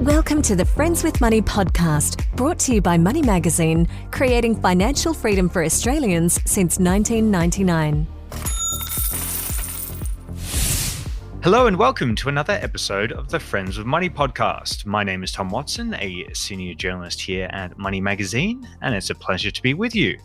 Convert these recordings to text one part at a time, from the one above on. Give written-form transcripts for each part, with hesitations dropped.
Welcome to the Friends with Money podcast, brought to you by Money Magazine, creating financial freedom for Australians since 1999. Hello and welcome to another episode of the Friends with Money podcast. My name is Tom Watson, a senior journalist here at Money Magazine, and it's a pleasure to be with you.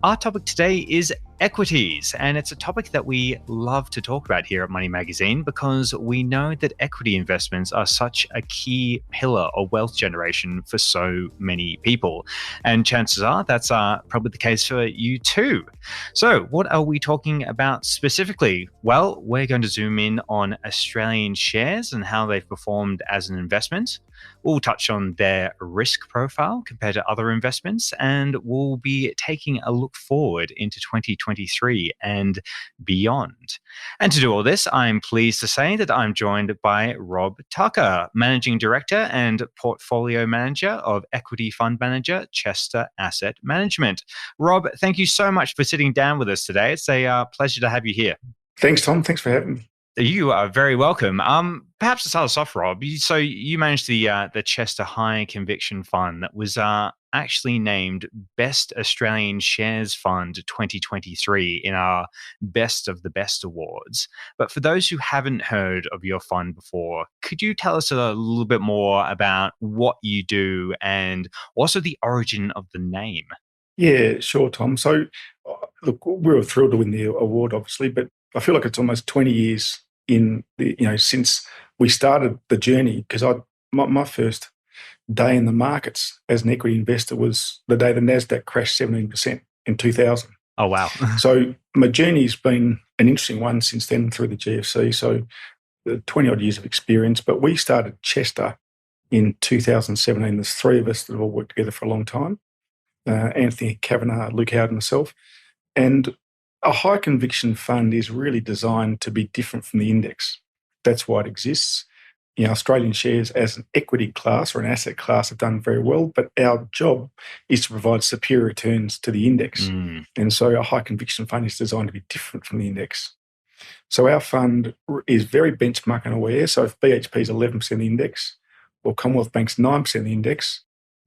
Our topic today is equities, and it's a topic that we love to talk about here at Money Magazine because we know that equity investments are such a key pillar of wealth generation for so many people. And chances are that's probably the case for you too. So what are we talking about specifically? Well, we're going to zoom in on Australian shares and how they've performed as an investment. We'll touch on their risk profile compared to other investments, and we'll be taking a look forward into 2023 and beyond. And to do all this, I'm pleased to say that I'm joined by Rob Tucker, Managing Director and Portfolio Manager of Equity Fund Manager, Chester Asset Management. Rob, thank you so much for sitting down with us today. It's a pleasure to have you here. Thanks, Tom. Thanks for having me. You are very welcome. Perhaps to start us off, Rob, so you managed the Chester High Conviction Fund that was actually named Best Australian Shares Fund 2023 in our Best of the Best Awards. But for those who haven't heard of your fund before, could you tell us a little bit more about what you do and also the origin of the name? Yeah, sure, Tom. So, look, we were thrilled to win the award, obviously, but I feel like it's almost 20 years since we started the journey, because my first day in the markets as an equity investor was the day the NASDAQ crashed 17% in 2000. Oh, wow. So my journey's been an interesting one since then through the GFC. So 20 odd years of experience, but we started Chester in 2017. There's three of us that have all worked together for a long time. Anthony Kavanagh, Luke Howard and myself. And a high conviction fund is really designed to be different from the index. That's why it exists. Australian shares as an equity class or an asset class have done very well, but our job is to provide superior returns to the index. And so a high conviction fund is designed to be different from the index. So our fund is very benchmark and aware. So if BHP is 11% of the index or Commonwealth Bank's 9% of the index,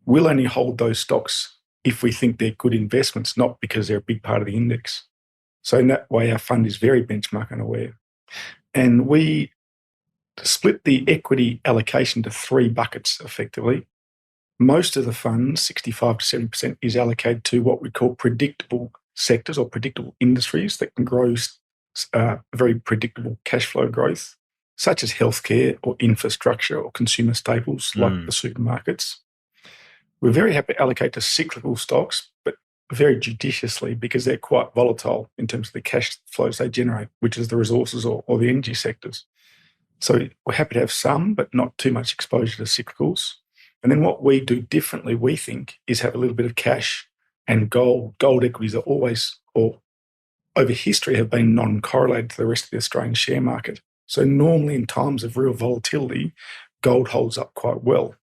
we'll only hold those stocks if we think they're good investments, not because they're a big part of the index. So in that way, our fund is very benchmark and aware. And we split the equity allocation to three buckets effectively. Most of the fund, 65 to 70%, is allocated to what we call predictable sectors or predictable industries that can grow very predictable cash flow growth, such as healthcare or infrastructure or consumer staples like the supermarkets. We're very happy to allocate to cyclical stocks, but very judiciously because they're quite volatile in terms of the cash flows they generate, which is the resources or the energy sectors. So we're happy to have some, but not too much exposure to cyclicals. And then what we do differently, we think, is have a little bit of cash and gold. Gold equities are always, or over history, have been non-correlated to the rest of the Australian share market. So normally in times of real volatility, gold holds up quite well.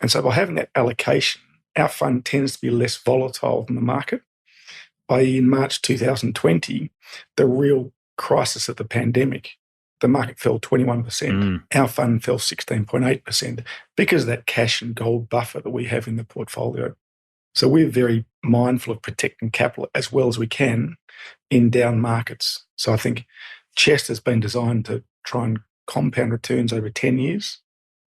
And so by having that allocation, our fund tends to be less volatile than the market. In March 2020, the real crisis of the pandemic, the market fell 21%. Our fund fell 16.8% because of that cash and gold buffer that we have in the portfolio. So we're very mindful of protecting capital as well as we can in down markets. So I think Chester's been designed to try and compound returns over 10 years.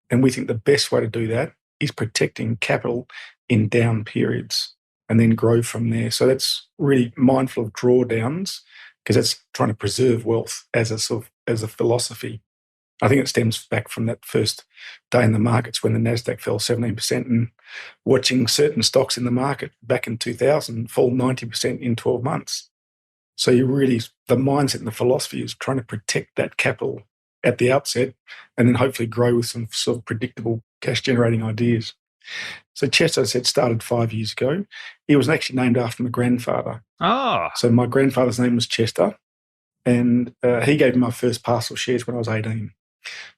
And we think the best way to do that is protecting capital in down periods and then grow from there. So that's really mindful of drawdowns because that's trying to preserve wealth as a philosophy. I think it stems back from that first day in the markets when the NASDAQ fell 17% and watching certain stocks in the market back in 2000 fall 90% in 12 months. So the mindset and the philosophy is trying to protect that capital at the outset and then hopefully grow with some sort of predictable cash generating ideas. So Chester, as I said, started 5 years ago. It was actually named after my grandfather. So my grandfather's name was Chester, and he gave me my first parcel of shares when I was 18.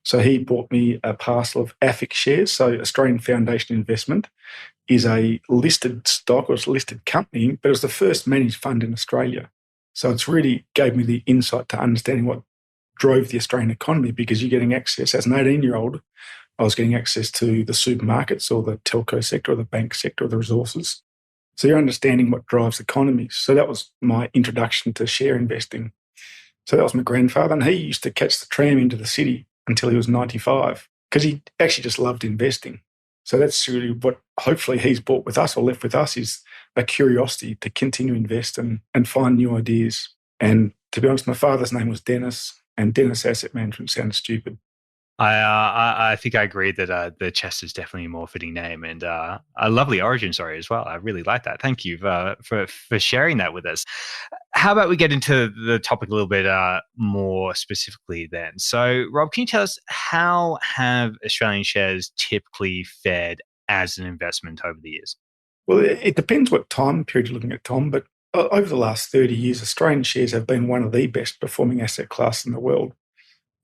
So he bought me a parcel of ASX shares. So Australian Foundation Investment is a listed stock or it's a listed company, but it was the first managed fund in Australia. So it's really gave me the insight to understanding what drove the Australian economy because you're getting access as an 18-year-old I was getting access to the supermarkets or the telco sector or the bank sector or the resources. So you're understanding what drives economies. So that was my introduction to share investing. So that was my grandfather, and he used to catch the tram into the city until he was 95 because he actually just loved investing. So that's really what hopefully he's brought with us or left with us is a curiosity to continue to invest and find new ideas. And to be honest, my father's name was Dennis, and Dennis Asset Management sounded stupid. I think I agree that the chest is definitely a more fitting name and a lovely origin story as well. I really like that. Thank you for sharing that with us. How about we get into the topic a little bit more specifically then? So, Rob, can you tell us how have Australian shares typically fared as an investment over the years? Well, it depends what time period you're looking at, Tom, but over the last 30 years, Australian shares have been one of the best performing asset classes in the world.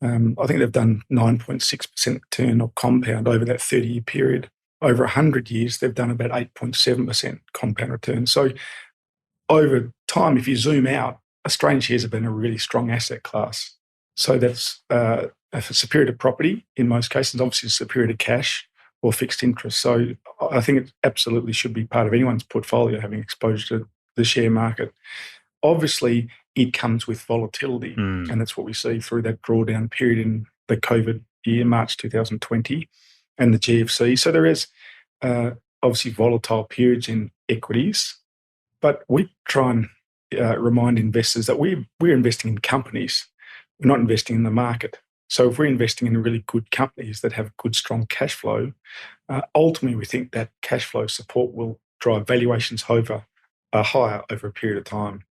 I think they've done 9.6% return or compound over that 30-year period. Over 100 years, they've done about 8.7% compound return. So over time, if you zoom out, Australian shares have been a really strong asset class. So that's superior to property in most cases, obviously superior to cash or fixed interest. So I think it absolutely should be part of anyone's portfolio having exposure to the share market. Obviously, it comes with volatility, and that's what we see through that drawdown period in the COVID year, March 2020, and the GFC. So there is obviously volatile periods in equities, but we try and remind investors that we're investing in companies. We're not investing in the market. So if we're investing in really good companies that have good, strong cash flow, ultimately we think that cash flow support will drive valuations higher over a period of time.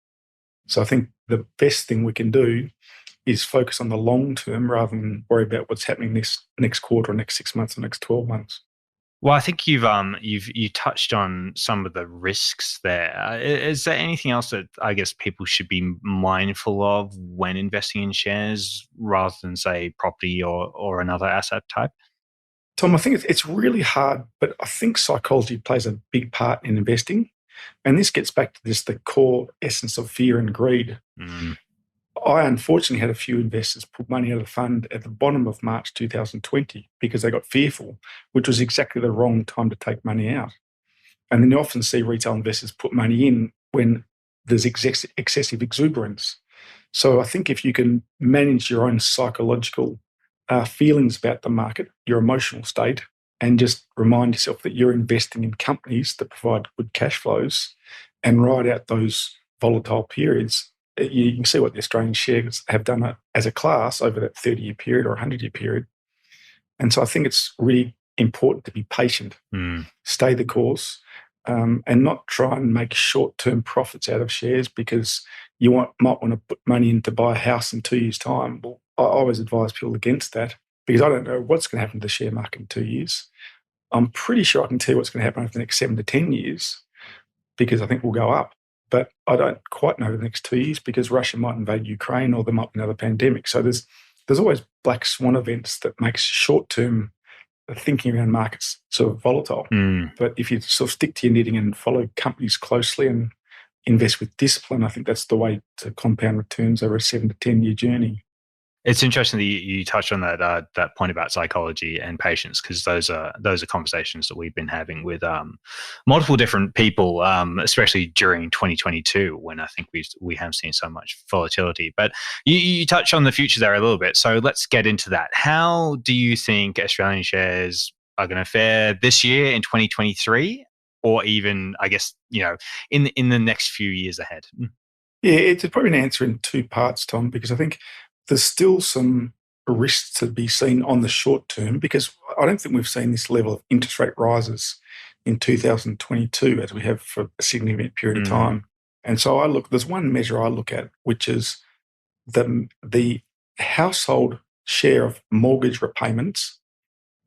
So I think the best thing we can do is focus on the long term rather than worry about what's happening this next quarter, or next 6 months, or next 12 months. Well, I think you touched on some of the risks there. Is there anything else that I guess people should be mindful of when investing in shares rather than say property or another asset type? Tom, I think it's really hard, but I think psychology plays a big part in investing. And this gets back to the core essence of fear and greed. I unfortunately had a few investors put money out of the fund at the bottom of March 2020 because they got fearful, which was exactly the wrong time to take money out. And then you often see retail investors put money in when there's excessive exuberance. So I think if you can manage your own psychological feelings about the market, your emotional state, and just remind yourself that you're investing in companies that provide good cash flows and ride out those volatile periods, you can see what the Australian shares have done as a class over that 30-year period or 100-year period. And so I think it's really important to be patient, stay the course, and not try and make short-term profits out of shares because you might want to put money in to buy a house in 2 years' time. Well, I always advise people against that because I don't know what's going to happen to the share market in 2 years. I'm pretty sure I can tell you what's going to happen over the next 7 to 10 years because I think we'll go up. But I don't quite know the next 2 years because Russia might invade Ukraine or there might be another pandemic. So there's always black swan events that makes short-term thinking around markets sort of volatile. But if you sort of stick to your knitting and follow companies closely and invest with discipline, I think that's the way to compound returns over a 7 to 10 year journey. It's interesting that you touched on that point about psychology and patience, because those are conversations that we've been having with multiple different people, especially during 2022 when I think we have seen so much volatility. But you touched on the future there a little bit, so let's get into that. How do you think Australian shares are going to fare this year in 2023, or even I guess in the next few years ahead? Yeah, it's probably an answer in two parts, Tom, because I think there's still some risks to be seen on the short term because I don't think we've seen this level of interest rate rises in 2022 as we have for a significant period of time. And so there's one measure I look at, which is the household share of mortgage repayments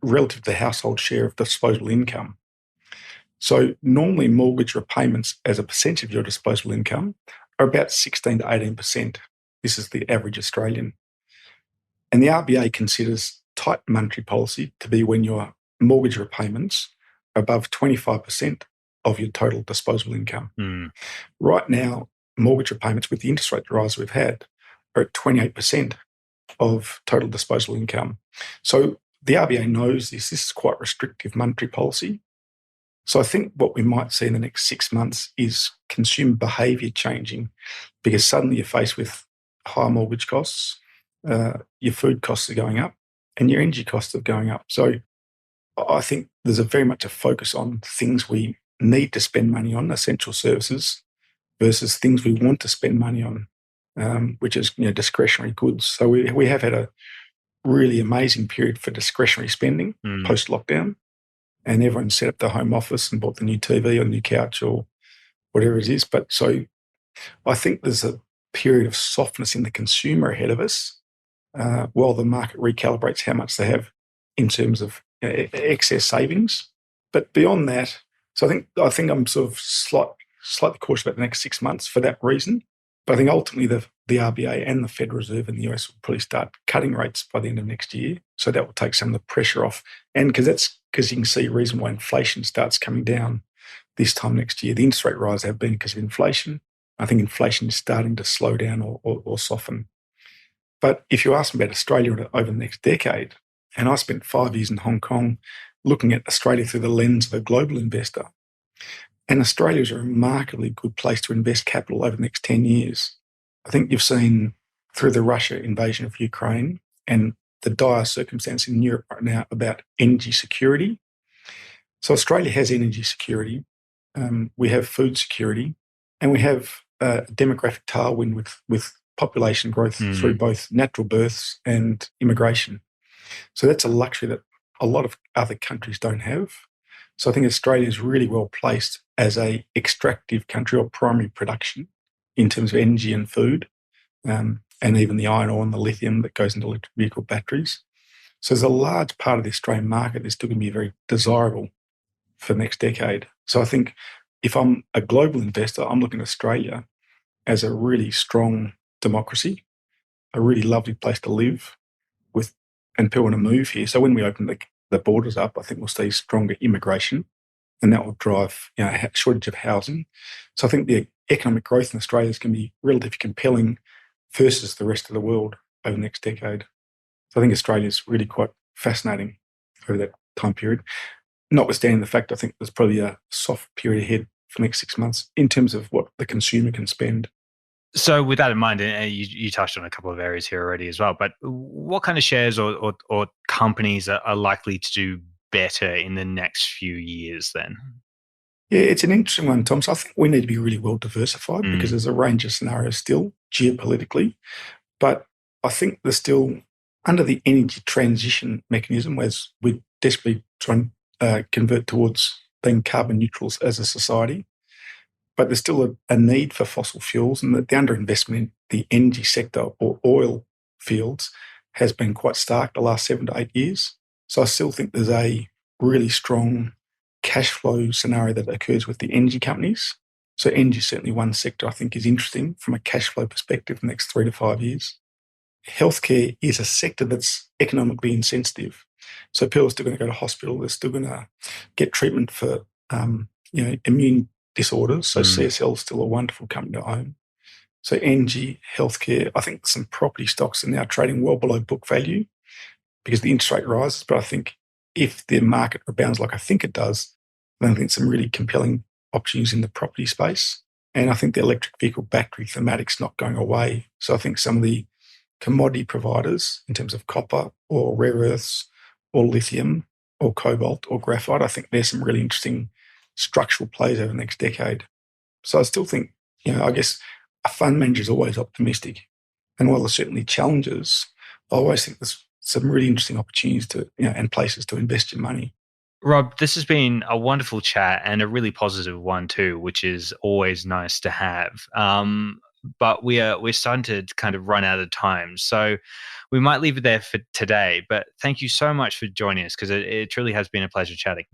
relative to the household share of disposable income. So normally mortgage repayments as a percentage of your disposable income are about 16 to 18%. This is the average Australian. And the RBA considers tight monetary policy to be when your mortgage repayments are above 25% of your total disposable income. Right now, mortgage repayments with the interest rate rise we've had are at 28% of total disposable income. So the RBA knows this. This is quite restrictive monetary policy. So I think what we might see in the next 6 months is consumer behaviour changing, because suddenly you're faced with higher mortgage costs, your food costs are going up, and your energy costs are going up. So I think there's very much a focus on things we need to spend money on, essential services, versus things we want to spend money on, which is discretionary goods. So we have had a really amazing period for discretionary spending post-lockdown, and everyone set up their home office and bought the new TV or new couch or whatever it is. But so I think there's a period of softness in the consumer ahead of us, while the market recalibrates how much they have in terms of excess savings. But beyond that, so I think I'm sort of slightly cautious about the next 6 months for that reason. But I think ultimately the RBA and the Federal Reserve in the US will probably start cutting rates by the end of next year. So that will take some of the pressure off. And because you can see a reason why inflation starts coming down this time next year. The interest rate rise have been because of inflation. I think inflation is starting to slow down or soften. But if you ask me about Australia over the next decade, and I spent 5 years in Hong Kong looking at Australia through the lens of a global investor, and Australia is a remarkably good place to invest capital over the next 10 years. I think you've seen through the Russia invasion of Ukraine and the dire circumstance in Europe right now about energy security. So Australia has energy security, we have food security, and we have a demographic tailwind with population growth through both natural births and immigration. So that's a luxury that a lot of other countries don't have. So I think Australia is really well placed as a extractive country or primary production in terms of energy and food, and even the iron ore and the lithium that goes into electric vehicle batteries. So there's a large part of the Australian market that's still going to be very desirable for the next decade. So I think if I'm a global investor, I'm looking at Australia as a really strong democracy, a really lovely place to live with, and people want to move here. So when we open the borders up, I think we'll see stronger immigration, and that will drive a shortage of housing. So I think the economic growth in Australia is going to be relatively compelling versus the rest of the world over the next decade. So I think Australia is really quite fascinating over that time period, notwithstanding the fact I think there's probably a soft period ahead for the next 6 months in terms of what the consumer can spend. So with that in mind, and you touched on a couple of areas here already as well, but what kind of shares or companies are likely to do better in the next few years then? Yeah, it's an interesting one, Tom. So I think we need to be really well diversified because there's a range of scenarios still geopolitically. But I think there's still, under the energy transition mechanism, as we're desperately trying to convert towards being carbon neutrals as a society, but there's still a need for fossil fuels, and the underinvestment in the energy sector or oil fields has been quite stark the last 7 to 8 years. So I still think there's a really strong cash flow scenario that occurs with the energy companies. So energy is certainly one sector I think is interesting from a cash flow perspective in the next 3 to 5 years. Healthcare is a sector that's economically insensitive. So people are still going to go to hospital, they're still going to get treatment for immune disorders. So CSL is still a wonderful company to own. So energy, healthcare, I think some property stocks are now trading well below book value because the interest rate rises. But I think if the market rebounds like I think it does, then I think some really compelling opportunities in the property space. And I think the electric vehicle battery thematic's not going away. So I think some of the commodity providers in terms of copper or rare earths or lithium or cobalt or graphite, I think there's some really interesting structural plays over the next decade. So I still think, I guess a fund manager is always optimistic. And while there's certainly challenges, I always think there's some really interesting opportunities to, and places to invest your money. Rob, this has been a wonderful chat and a really positive one too, which is always nice to have. But we're starting to kind of run out of time. So we might leave it there for today. But thank you so much for joining us because it truly has been a pleasure chatting.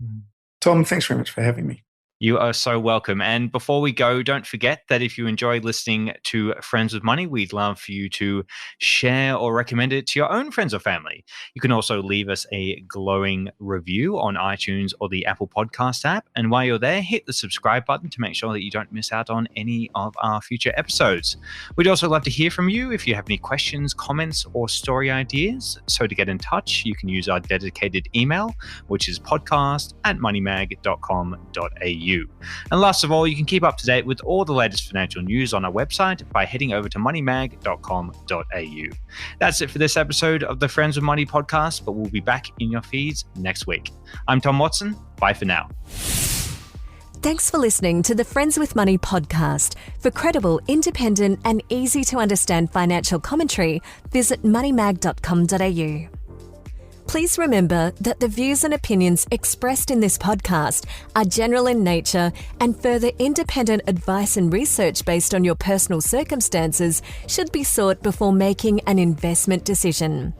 Tom, thanks very much for having me. You are so welcome. And before we go, don't forget that if you enjoy listening to Friends with Money, we'd love for you to share or recommend it to your own friends or family. You can also leave us a glowing review on iTunes or the Apple Podcast app. And while you're there, hit the subscribe button to make sure that you don't miss out on any of our future episodes. We'd also love to hear from you if you have any questions, comments, or story ideas. So to get in touch, you can use our dedicated email, which is podcast@moneymag.com.au. And last of all, you can keep up to date with all the latest financial news on our website by heading over to moneymag.com.au. That's it for this episode of the Friends with Money podcast, but we'll be back in your feeds next week. I'm Tom Watson. Bye for now. Thanks for listening to the Friends with Money podcast. For credible, independent, and easy to understand financial commentary, visit moneymag.com.au. Please remember that the views and opinions expressed in this podcast are general in nature, and further independent advice and research based on your personal circumstances should be sought before making an investment decision.